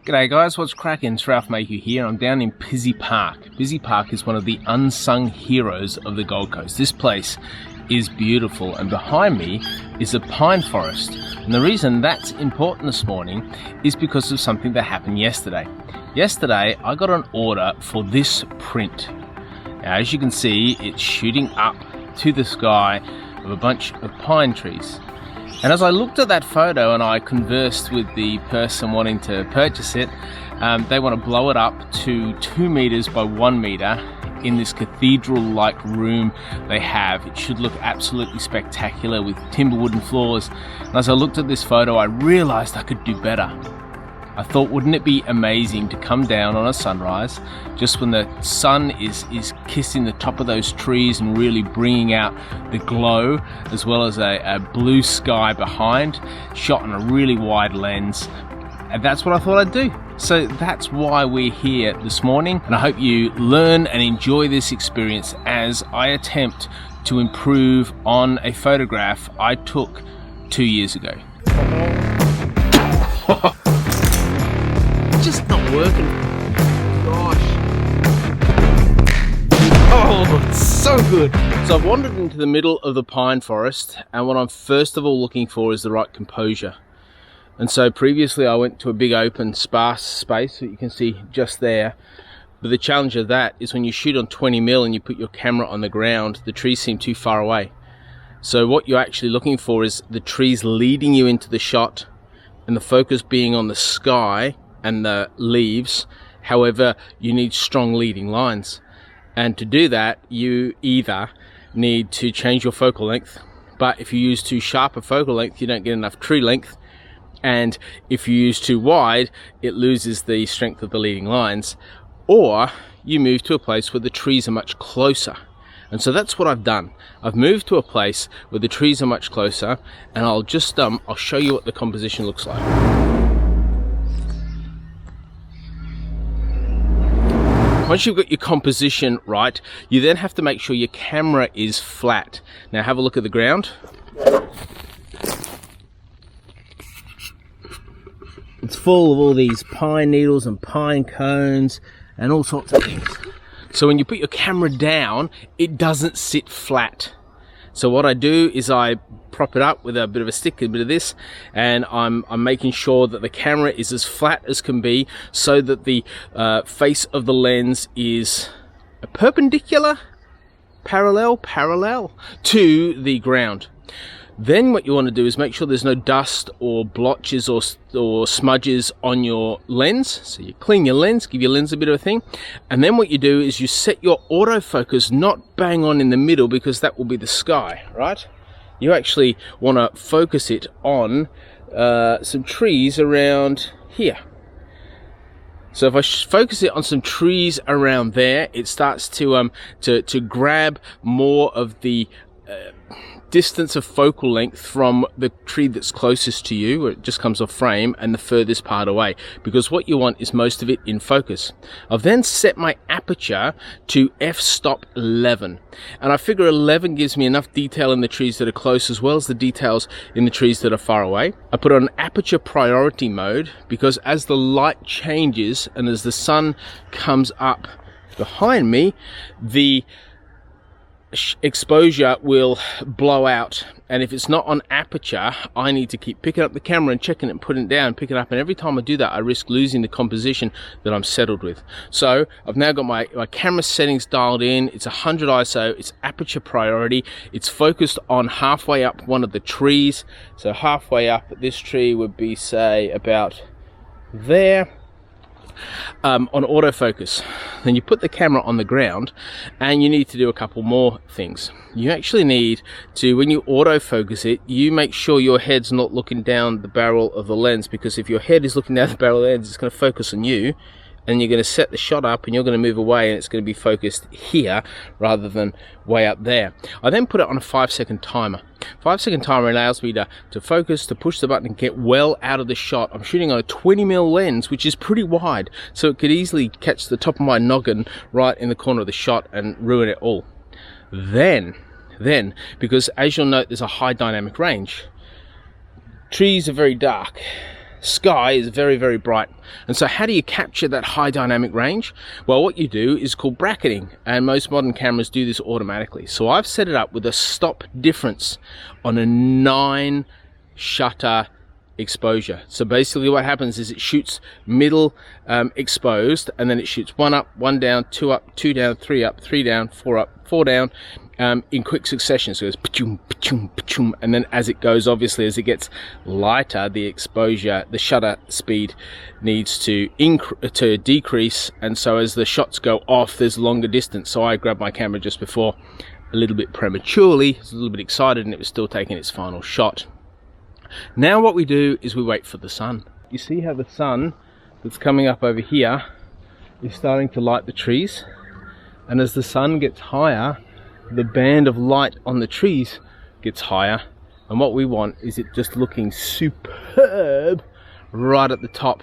G'day guys, what's cracking? It's Ralph Mayhew here. I'm down in Pizzey Park. Pizzey Park is one of the unsung heroes of the Gold Coast. This place is beautiful, and behind me is a pine forest. And the reason that's important this morning is because of something that happened yesterday. Yesterday I got an order for this print. Now, as you can see, it's shooting up to the sky of a bunch of pine trees. And as I looked at that photo and I conversed with the person wanting to purchase it, they want to blow it up to 2 meters by 1 meter in this cathedral-like room they have. It should look absolutely spectacular with timber wooden floors. And as I looked at this photo, I realized I could do better. I thought, wouldn't it be amazing to come down on a sunrise, just when the sun is kissing the top of those trees and really bringing out the glow, as well as a blue sky behind, shot on a really wide lens. And that's what I thought I'd do. So that's why we're here this morning, and I hope you learn and enjoy this experience as I attempt to improve on a photograph I took 2 years ago. Just not working. Gosh. Oh, it's so good. So I've wandered into the middle of the pine forest, and what I'm first of all looking for is the right composure. And so previously I went to a big open sparse space that you can see just there. But the challenge of that is when you shoot on 20mm and you put your camera on the ground, the trees seem too far away. So what you're actually looking for is the trees leading you into the shot and the focus being on the sky and the leaves. However, you need strong leading lines, and to do that you either need to change your focal length, but if you use too sharp a focal length you don't get enough tree length, and if you use too wide it loses the strength of the leading lines, or you move to a place where the trees are much closer. And so that's what I've done. I've moved to a place where the trees are much closer, and I'll show you what the composition looks like. Once you've got your composition right, you then have to make sure your camera is flat. Now have a look at the ground. It's full of all these pine needles and pine cones and all sorts of things. So when you put your camera down, it doesn't sit flat. So what I do is I prop it up with a bit of a stick, a bit of this, and I'm making sure that the camera is as flat as can be, so that the face of the lens is parallel to the ground. Then what you want to do is make sure there's no dust or blotches or smudges on your lens. So you clean your lens, give your lens a bit of a thing, and then what you do is you set your autofocus not bang on in the middle, because that will be the sky, right? You actually want to focus it on some trees around here. So if I focus it on some trees around there, it starts to grab more of the distance of focal length from the tree that's closest to you, where it just comes off frame, and the furthest part away, because what you want is most of it in focus. I've then set my aperture to f-stop 11, and I figure 11 gives me enough detail in the trees that are close as well as the details in the trees that are far away. I put on aperture priority mode, because as the light changes and as the sun comes up behind me, the exposure will blow out, and if it's not on aperture, I need to keep picking up the camera and checking it and putting it down, picking it up, and every time I do that I risk losing the composition that I'm settled with. So I've now got my camera settings dialed in. It's 100 ISO, it's aperture priority, it's focused on halfway up one of the trees. So halfway up, this tree would be, say, about there. On autofocus. Then you put the camera on the ground, and you need to do a couple more things. You actually need to, when you autofocus it, you make sure your head's not looking down the barrel of the lens, because if your head is looking down the barrel of the lens, it's going to focus on you, and you're going to set the shot up and you're going to move away, and it's going to be focused here rather than way up there. I then put it on a 5-second timer. 5-second timer allows me to focus, to push the button and get well out of the shot. I'm shooting on a 20mm lens, which is pretty wide, so it could easily catch the top of my noggin right in the corner of the shot and ruin it all. Then, because as you'll note, there's a high dynamic range. Trees are very dark, sky is very, very bright. And so how do you capture that high dynamic range? Well, what you do is called bracketing, and most modern cameras do this automatically. So I've set it up with a stop difference on a 9 shutter exposure. So basically what happens is it shoots middle exposed, and then it shoots 1 up, 1 down, 2 up, 2 down, 3 up, 3 down, 4 up, 4 down, in quick succession. So it goes pa-choom, pa-choom, pa-choom, and then as it goes, obviously as it gets lighter, the exposure, the shutter speed needs to decrease, and so as the shots go off, there's longer distance. So I grabbed my camera just before, a little bit prematurely. I was a little bit excited, and it was still taking its final shot. Now what we do is we wait for the sun. You see how the sun that's coming up over here is starting to light the trees, and as the sun gets higher, the band of light on the trees gets higher, and what we want is it just looking superb right at the top.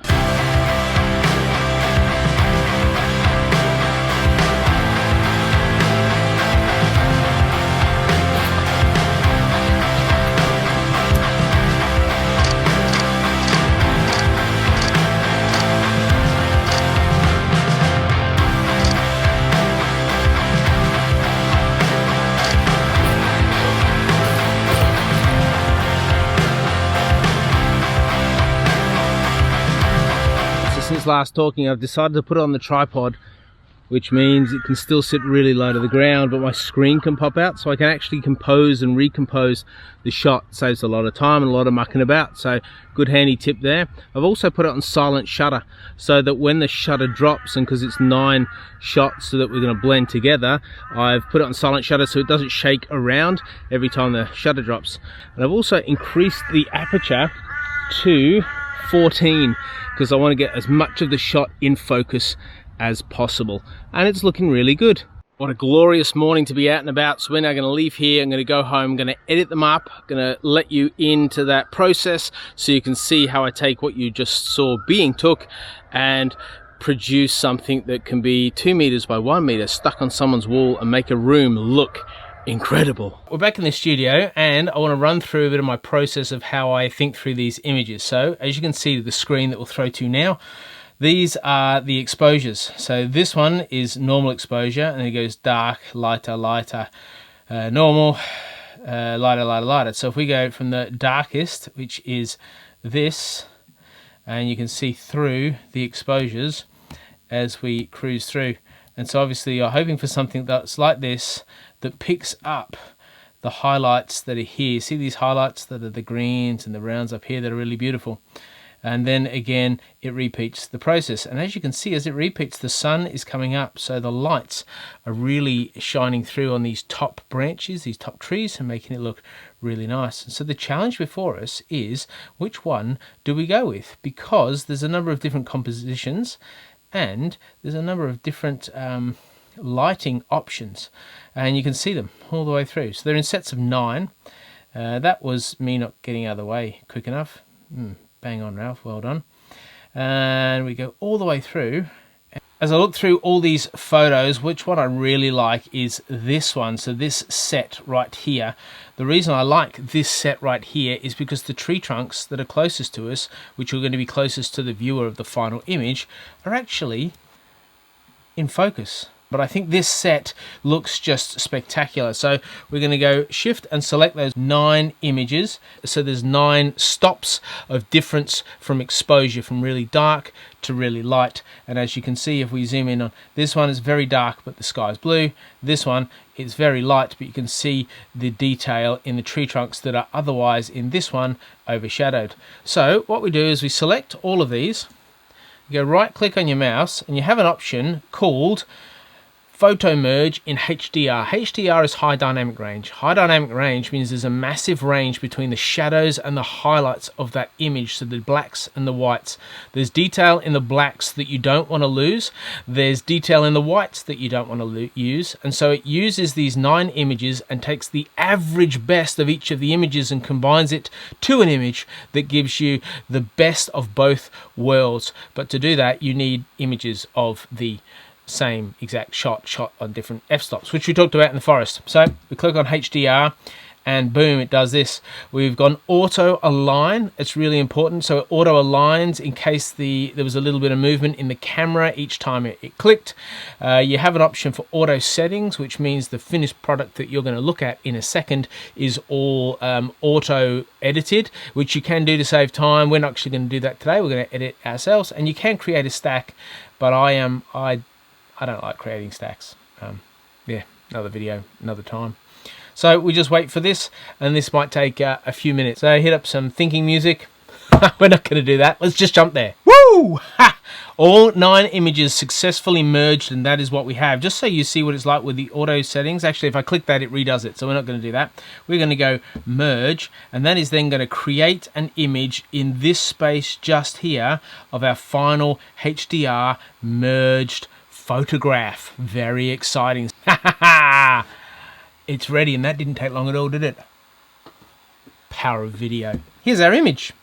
Since last talking, I've decided to put it on the tripod, which means it can still sit really low to the ground, but my screen can pop out, so I can actually compose and recompose the shot. It saves a lot of time and a lot of mucking about, so good handy tip there. I've also put it on silent shutter, so that when the shutter drops, and because it's 9 shots so that we're going to blend together, I've put it on silent shutter so it doesn't shake around every time the shutter drops. And I've also increased the aperture to 14 because I want to get as much of the shot in focus as possible, and it's looking really good. What a glorious morning to be out and about. So we're now going to leave here. I'm going to go home, I'm going to edit them up, I'm going to let you into that process so you can see how I take what you just saw being took and produce something that can be 2 meters by 1 meter stuck on someone's wall and make a room look incredible. We're back in the studio, and I want to run through a bit of my process of how I think through these images. So as you can see, the screen that we'll throw to now, these are the exposures. So this one is normal exposure, and it goes dark, lighter, lighter, normal, lighter, lighter, lighter. So if we go from the darkest, which is this, and you can see through the exposures as we cruise through. And so obviously you're hoping for something that's like this, that picks up the highlights that are here. See these highlights that are the greens and the browns up here that are really beautiful. And then again, it repeats the process. And as you can see, as it repeats, the sun is coming up. So the lights are really shining through on these top branches, these top trees, and making it look really nice. And so the challenge before us is, which one do we go with? Because there's a number of different compositions, and there's a number of different lighting options, and you can see them all the way through. So they're in sets of 9. That was me not getting out of the way quick enough. Bang on, Ralph, well done. And we go all the way through. As I look through all these photos, which one I really like is this one. So this set right here. The reason I like this set right here is because the tree trunks that are closest to us, which are going to be closest to the viewer of the final image, are actually in focus. But I think this set looks just spectacular. So we're going to go shift and select those 9 images. So there's 9 stops of difference from exposure, from really dark to really light. And as you can see, if we zoom in on this one, it's very dark, but the sky is blue. This one, it's very light, but you can see the detail in the tree trunks that are otherwise in this one overshadowed. So what we do is we select all of these. You go right click on your mouse, and you have an option called Photo Merge in HDR. HDR is high dynamic range. High dynamic range means there's a massive range between the shadows and the highlights of that image, so the blacks and the whites. There's detail in the blacks that you don't want to lose. There's detail in the whites that you don't want to use. And so it uses these 9 images and takes the average best of each of the images and combines it to an image that gives you the best of both worlds. But to do that, you need images of the same exact shot on different f-stops, which we talked about in the forest. So we click on HDR, and boom, it does this. We've gone auto align. It's really important. So it auto aligns in case there was a little bit of movement in the camera each time it clicked. You have an option for auto settings, which means the finished product that you're going to look at in a second is all auto edited, which you can do to save time. We're not actually going to do that today. We're going to edit ourselves, and you can create a stack, but I don't like creating stacks. Yeah, another video, another time. So we just wait for this, and this might take a few minutes. So hit up some thinking music. We're not going to do that. Let's just jump there. Woo! Ha! All 9 images successfully merged, and that is what we have. Just so you see what it's like with the auto settings. Actually, if I click that, it redoes it. So we're not going to do that. We're going to go merge, and that is then going to create an image in this space just here of our final HDR merged photograph. Very exciting. It's ready, and that didn't take long at all, did it? Power of video. Here's our image.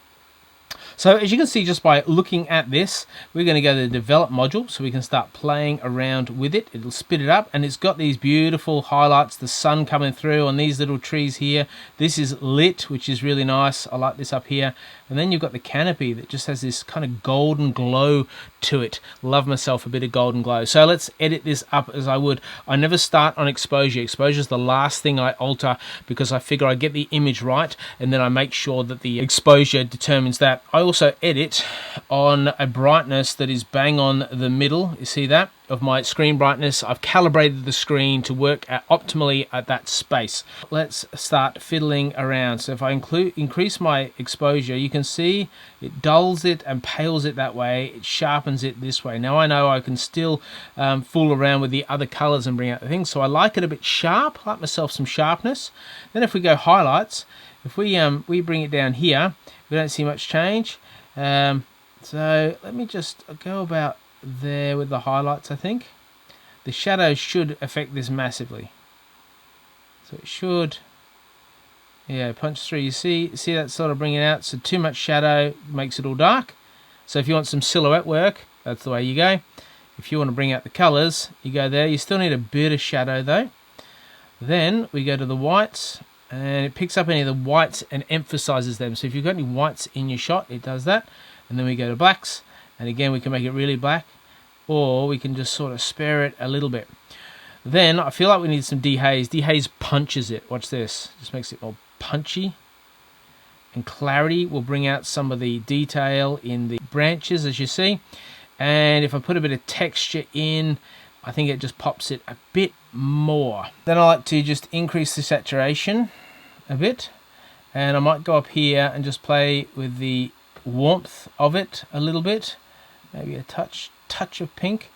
So as you can see, just by looking at this, we're going to go to the develop module so we can start playing around with it. It'll spit it up, and it's got these beautiful highlights, the sun coming through on these little trees here. This is lit, which is really nice. I like this up here. And then you've got the canopy that just has this kind of golden glow to it. Love myself a bit of golden glow. So let's edit this up as I would. I never start on exposure. Exposure is the last thing I alter because I figure I get the image right, and then I make sure that the exposure determines that. I also edit on a brightness that is bang on the middle. You see that? Of my screen brightness. I've calibrated the screen to work optimally at that space. Let's start fiddling around. So if I increase my exposure, you can see it dulls it and pales it that way. It sharpens it this way. Now I know I can still fool around with the other colors and bring out the things. So I like it a bit sharp. I like myself some sharpness. Then if we go highlights, if we bring it down here, we don't see much change. So let me just go about there with the highlights. I think the shadows should affect this massively, so it should, yeah, punch through. You see that sort of bringing it out. So too much shadow makes it all dark. So if you want some silhouette work, that's the way you go. If you want to bring out the colors, you go there. You still need a bit of shadow though. Then we go to the whites, and it picks up any of the whites and emphasizes them. So if you've got any whites in your shot, it does that. And then we go to blacks, and again we can make it really black, or we can just sort of spare it a little bit. Then I feel like we need some dehaze. Dehaze punches it. Watch this. Just makes it more punchy. And clarity will bring out some of the detail in the branches, as you see. And if I put a bit of texture in, I think it just pops it a bit more. Then I like to just increase the saturation a bit, and I might go up here and just play with the warmth of it a little bit, maybe a touch of pink.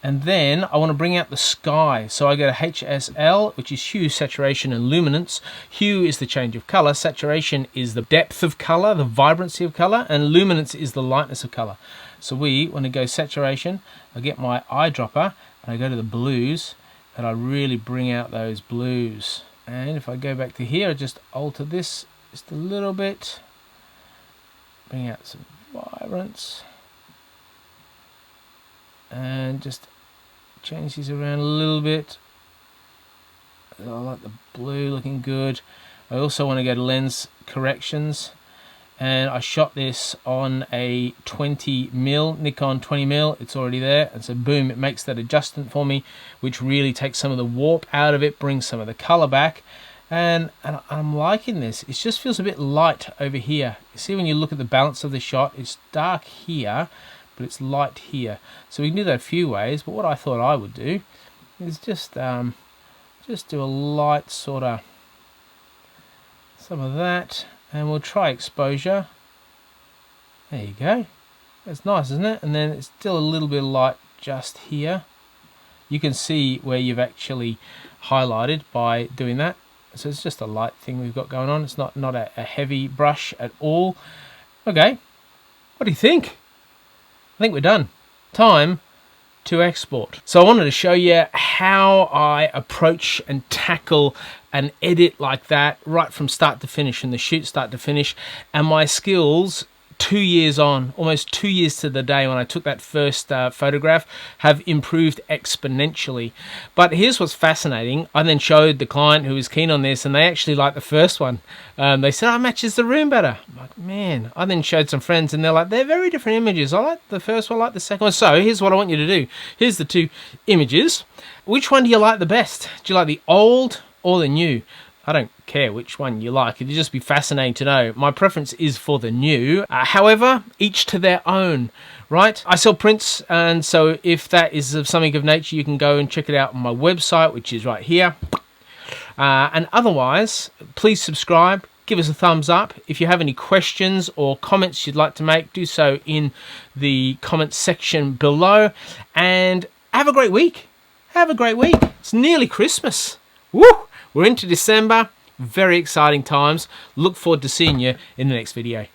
And then I want to bring out the sky, so I go to HSL, which is hue, saturation, and luminance. Hue is the change of color, saturation is the depth of color, the vibrancy of color, and luminance is the lightness of color. So we want to go saturation. I get my eyedropper and I go to the blues, and I really bring out those blues. And if I go back to here, I just alter this just a little bit, bring out some vibrance, and just change these around a little bit. I like the blue looking good. I also want to go to lens corrections, and I shot this on a 20mm, Nikon 20mm. It's already there, and so boom, it makes that adjustment for me, which really takes some of the warp out of it, brings some of the color back. And I'm liking this. It just feels a bit light over here. You see, when you look at the balance of the shot, it's dark here, but it's light here. So we can do that a few ways, but what I thought I would do is just do a light sort of, some of that, and we'll try exposure. There you go. That's nice, isn't it? And then it's still a little bit of light just here. You can see where you've actually highlighted by doing that. So it's just a light thing we've got going on. It's not a heavy brush at all. Okay, what do you think? I think we're done. Time to export. So I wanted to show you how I approach and tackle an edit like that right from start to finish, and the shoot start to finish, and my skills 2 years on, almost 2 years to the day when I took that first photograph, have improved exponentially. But here's what's fascinating. I then showed the client who was keen on this, and they actually liked the first one. They said, "Oh, it matches the room better." I'm like, man. I then showed some friends, and they're like, they're very different images. I like the first one, I like the second one. So here's what I want you to do. Here's the two images. Which one do you like the best? Do you like the old or the new? I don't care which one you like. It'd just be fascinating to know. My preference is for the new. However, each to their own, right? I sell prints, and so if that is of something of nature, you can go and check it out on my website, which is right here. And otherwise, please subscribe. Give us a thumbs up. If you have any questions or comments you'd like to make, do so in the comments section below. And have a great week. Have a great week. It's nearly Christmas. Woo! We're into December. Very exciting times. Look forward to seeing you in the next video.